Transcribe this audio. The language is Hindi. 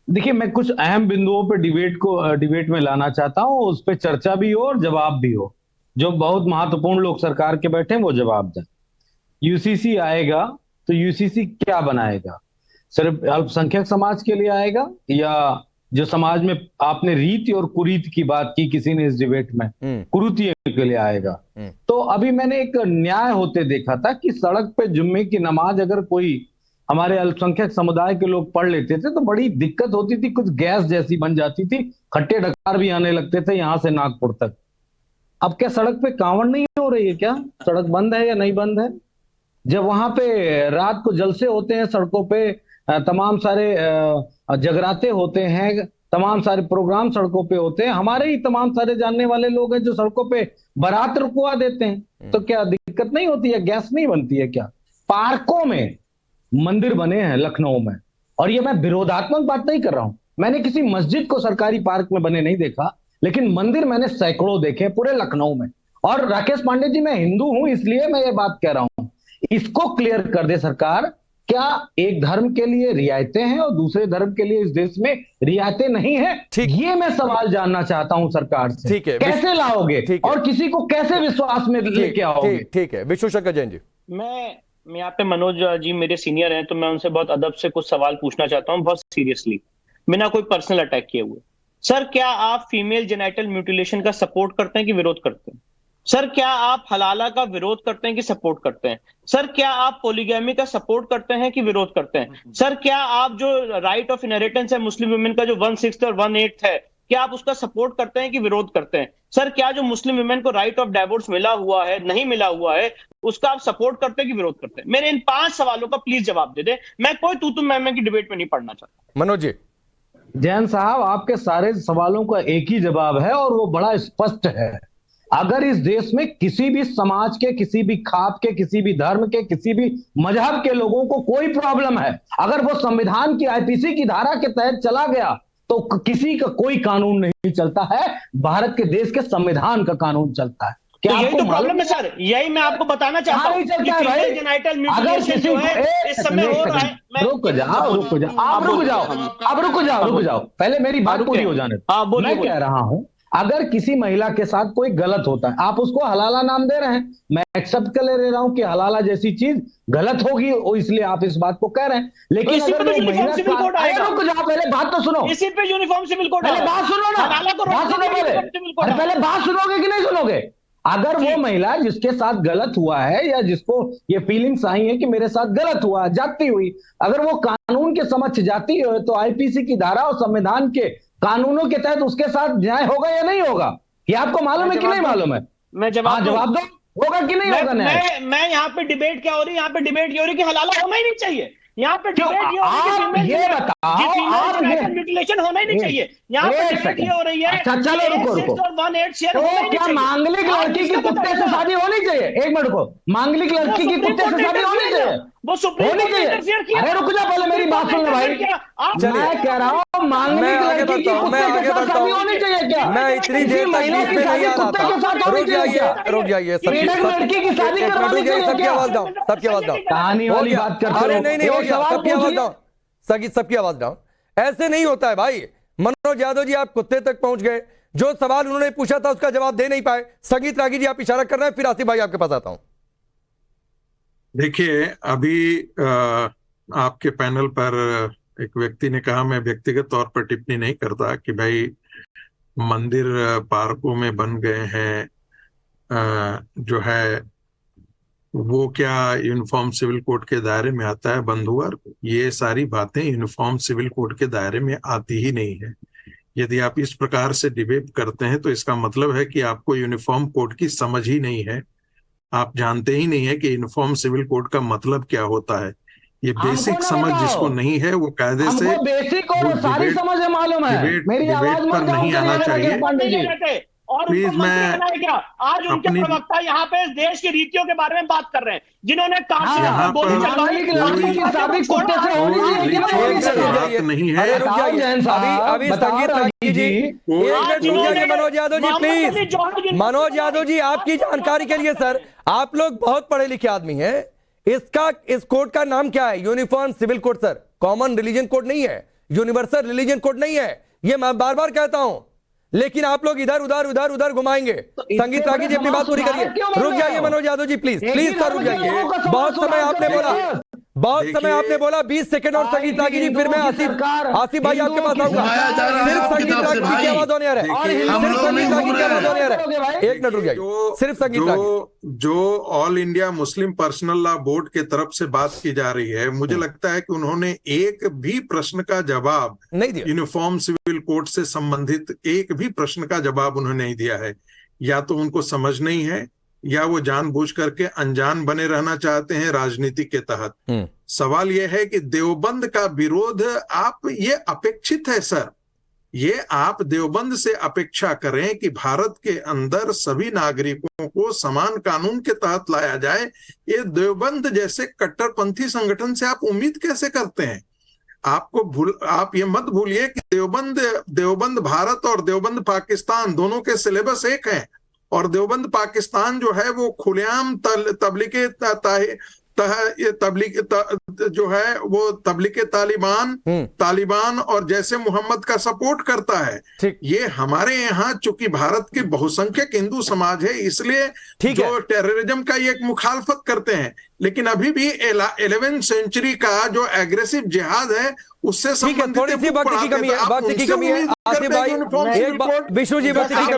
देखिए, मैं कुछ अहम बिंदुओं पे डिबेट में लाना चाहता हूँ, उस पे चर्चा भी हो और जवाब भी हो। जो बहुत महत्वपूर्ण लोग सरकार के बैठे हैं वो जवाब दें। यूसीसी आएगा तो यूसीसी क्या बनाएगा? सिर्फ अल्पसंख्यक समाज के लिए आएगा, या जो समाज में आपने रीति और कुरीति की बात की किसी ने इस डिबेट में, कुरीतियों के लिए आएगा? तो अभी मैंने एक न्याय होते देखा था कि सड़क पे जुम्मे की नमाज अगर कोई हमारे अल्पसंख्यक समुदाय के लोग पढ़ लेते थे तो बड़ी दिक्कत होती थी, कुछ गैस जैसी बन जाती थी, खट्टे डकार भी आने लगते थे यहां से नागपुर तक। अब क्या सड़क पे कांवड़ नहीं हो रही है? क्या सड़क बंद है या नहीं बंद है? जब वहां पे रात को जलसे होते हैं सड़कों पे, तमाम सारे जगराते होते हैं, तमाम सारे प्रोग्राम सड़कों पे होते हैं, हमारे ही तमाम सारे जानने वाले लोग हैं जो सड़कों पे बारात रुकवा देते हैं, तो क्या दिक्कत नहीं होती है? गैस नहीं बनती है क्या? पार्कों में मंदिर बने हैं लखनऊ में, और ये मैं विरोधात्मक बात नहीं कर रहा हूं, मैंने किसी मस्जिद को सरकारी पार्क में बने नहीं देखा, लेकिन मंदिर मैंने सैकड़ों देखे पूरे लखनऊ में। और राकेश पांडे जी, मैं हिंदू हूं इसलिए मैं ये बात कह रहा हूं, इसको क्लियर कर दे सरकार। क्या एक धर्म के लिए रियायतें हैं और दूसरे धर्म के लिए इस देश में रियायतें नहीं है? ये मैं सवाल जानना चाहता हूं सरकार से। ठीक है, कैसे लाओगे और किसी को कैसे विश्वास में लेके आओगे? ठीक है, विष्णु शंकर जैन जी। मैं यहाँ पे मनोज जी मेरे सीनियर हैं, तो मैं उनसे बहुत अदब से कुछ सवाल पूछना चाहता हूँ, बहुत सीरियसली, बिना कोई पर्सनल अटैक किए हुए। सर, क्या आप फीमेल जेनिटल म्यूटिलेशन का सपोर्ट करते हैं कि विरोध करते हैं? सर, क्या आप हलाला का विरोध करते हैं कि सपोर्ट करते हैं? सर, क्या आप पोलीगैमी का सपोर्ट करते हैं कि विरोध करते हैं? सर, क्या आप जो राइट ऑफ इनहेरिटेंस है मुस्लिम वुमेन का, जो 1/6 और 1/8 है, क्या आप उसका सपोर्ट करते हैं कि विरोध करते हैं? सर, क्या जो मुस्लिम वुमेन को राइट ऑफ डाइवोर्स मिला हुआ है, नहीं मिला हुआ है, उसका आप सपोर्ट करते हैं कि विरोध करते हैं? मेरे इन 5 सवालों का प्लीज जवाब दे दे। मैं कोई तू मैं की डिबेट में नहीं पढ़ना चाहता। मनोज जी। जैन साहब, आपके सारे सवालों का एक ही जवाब है और वो बड़ा स्पष्ट है। अगर इस देश में किसी भी समाज के, किसी भी खाप के, किसी भी धर्म के, किसी भी मजहब के लोगों को कोई प्रॉब्लम है, अगर वो संविधान की आईपीसी की धारा के तहत चला गया तो किसी का कोई कानून नहीं चलता है, भारत के देश के संविधान का कानून चलता है। तो यही तो प्रॉब्लम है सर, यही मैं आपको बताना चाहता हूं कि फीमेल जेनिटल म्यूटिलेशन जो है इस समय हो रहा है। रुक जाओ, पहले मेरी बात पूरी हो जाने दो। मैं कह रहा हूं, अगर किसी महिला के साथ कोई गलत होता है, आप उसको हलाला नाम दे रहे हैं, मैं एक्सेप्ट कर ले रहा हूं कि हलाला जैसी चीज गलत होगी, इसलिए आप इस बात को कह रहे हैं। लेकिन अगर वो महिला, रुक जाओ, पहले बात तो सुनो। इसी पे यूनिफॉर्म सिविल कोड, पहले बात सुनो ना, बात सुनो पहले बात सुनोगे कि नहीं सुनोगे? अगर वो महिला जिसके साथ गलत हुआ है, या जिसको ये फीलिंग्स आई है कि मेरे साथ गलत हुआ, जाती हुई, अगर वो कानून के समक्ष जाती है तो आईपीसी की धारा और संविधान के कानूनों के तहत उसके साथ न्याय होगा या नहीं होगा? ये आपको मालूम है कि नहीं मालूम है? मैं जवाब दो, होगा कि नहीं होगा न्याय? मैं यहाँ पे डिबेट क्या हो रही है? यहाँ पे डिबेट ये हो रही है कि हलाला होना ही नहीं चाहिए। यहाँ पे डिबेट ये हो रही है कि ये बताओ, म्यूटिलेशन होना ही नहीं चाहिए। यहाँ पे डिबेट ये हो रही है। चलो रुको, तो क्या मांगलिक लड़की की कुत्ते से शादी होनी चाहिए? एक मिनट को, मांगलिक लड़की की कुत्ते से शादी होनी चाहिए? वो सुप्रीम कोर्ट ने इंटरफेयर किया। अरे रुक जा, पहले मेरी बात सुन लो भाई। मैं कह रहा हूँ मांगलिक लड़की की कुत्ते के साथ शादी होनी चाहिए क्या? मैं इतनी देर तक बीच में नहीं आ रहा था। रुक जाइए, लड़की की शादी करवानी चाहिए सबकी क्या? आवाज डाउन, सबकी आवाज डाउन। कहानी वाली बात करते हो। अरे नहीं हो गया, सबकी आवाज डाउन, सबकी आवाज डाउन। ऐसे नहीं होता है भाई। मनोज यादव जी, आप कुत्ते तक पहुंच गए, जो सवाल उन्होंने पूछा था उसका जवाब दे नहीं पाए। संगीत रागी जी, आप इशारा कर रहे हैं, फिर आसिफ भाई आपके पास आता हूं। देखिए, अभी आपके पैनल पर एक व्यक्ति ने कहा, मैं व्यक्तिगत तौर पर टिप्पणी नहीं करता कि भाई मंदिर पार्कों में बन गए हैं, जो है वो क्या यूनिफॉर्म सिविल कोड के दायरे में आता है? बंधुवर, ये सारी बातें यूनिफॉर्म सिविल कोड के दायरे में आती ही नहीं है। यदि आप इस प्रकार से डिबेट करते हैं तो इसका मतलब है कि आपको यूनिफॉर्म कोड की समझ ही नहीं है, आप जानते ही नहीं है कि यूनिफॉर्म सिविल कोड का मतलब क्या होता है। ये बेसिक समझ जिसको नहीं है वो कायदे से बेसिक और सारी समझ है, मालूम है। मेरी आवाज पर नहीं आना चाहिए। प्लीज, मैं क्या आज उनके प्रवक्ता यहाँ पे इस देश की रीतियों के बारे में बात कर रहे हैं, जिन्होंने नहीं है। अभी संगीत रागी जी, मनोज यादव जी प्लीज। मनोज यादव जी, आपकी जानकारी के लिए सर, आप लोग बहुत पढ़े लिखे आदमी हैं, इस कोड का नाम क्या है? Uniform civil code sir, common religion code नहीं है। यूनिवर्सल रिलीजन कोड नहीं है, ये मैं बार बार कहता हूं, लेकिन आप लोग इधर उधर उधर उधर घुमाएंगे। संगीत रागी जी अपनी बात पूरी करिए। रुक जाइए Manoj Yadav ji, please please sir रुक जाइए। बहुत समय आपने बोला, बहुत समय आपने बोला, 20 सेकंड और संगीत रागी जी, फिर मैं आसिफ भाई आपके पास आऊंगा। सिर्फ संगीत रागी की आवाज होने आ रहा है, सिर्फ संगीत रागी की आवाज होने आ रहा है। एक मिनट रुक जाइए, सिर्फ संगीत रागी। जो all India Muslim personal law board के तरफ से बात की जा रही है, मुझे लगता है कि उन्होंने एक भी प्रश्न का जवाब नहीं दिया। यूनिफॉर्म सिविल कोड से संबंधित एक भी प्रश्न का जवाब उन्होंने नहीं दिया है। या तो उनको समझ नहीं है, या वो जानबूझ करके अनजान बने रहना चाहते हैं राजनीति के तहत। सवाल यह है कि देवबंद का विरोध ये अपेक्षित है सर, ये आप देवबंद से अपेक्षा करें कि भारत के अंदर सभी नागरिकों को समान कानून के तहत लाया जाए, ये देवबंद जैसे कट्टरपंथी संगठन से आप उम्मीद कैसे करते हैं? आप ये मत भूलिए कि देवबंद भारत और देवबंद पाकिस्तान दोनों के सिलेबस एक है, और देवबंद पाकिस्तान जो है वो खुलेआम जो है वो तबलीग तालिबान और जैसे मोहम्मद का सपोर्ट करता है। ये हमारे यहाँ चूंकि भारत के बहुसंख्यक हिंदू समाज है, इसलिए जो टेररिज्म का ये एक मुखालफत करते हैं, लेकिन अभी भी 11वीं सेंचुरी का जो एग्रेसिव जिहाद है उससे संबंधित थोड़ी सी वक्त की कमी है, वक्त की कमी है। आसिफ भाई, विष्णु जी, वक्त की कमी